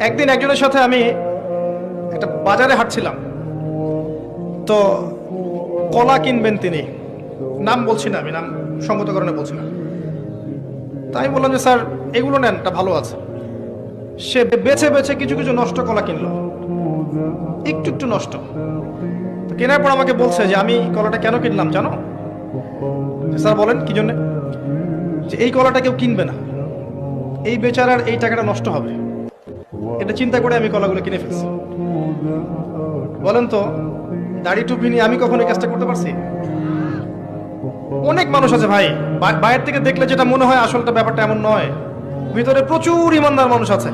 একদিন একজনের সাথে আমি একটা বাজারে হাঁটছিলাম, তো কলা কিনবেন তিনি, নাম বলছি না, আমি নাম সঙ্গত কারণে বলছি না। তাই বললাম যে স্যার এগুলো নেন, এটা ভালো আছে। সে বেছে বেছে কিছু কিছু নষ্ট কলা কিনলো, একটু একটু নষ্ট। তো কেনার পর আমাকে বলছে যে আমি কলাটা কেন কিনলাম জানো? স্যার বলেন কি জন্য? যে এই কলাটা কেউ কিনবে না, এই বেচারার এই টাকাটা নষ্ট হবে, এটা চিন্তা করে আমি কলাগুলো কিনে ফেলছি। বলেন তো, দাড়ি টুপি নিয়ে আমি কখনো এই কাজটা করতে পারছি? অনেক মানুষ আছে ভাই, বাইরের থেকে দেখলে যেটা মনে হয় আসলটা ব্যাপারটা এমন নয়, ভিতরে প্রচুর ইমানদার মানুষ আছে।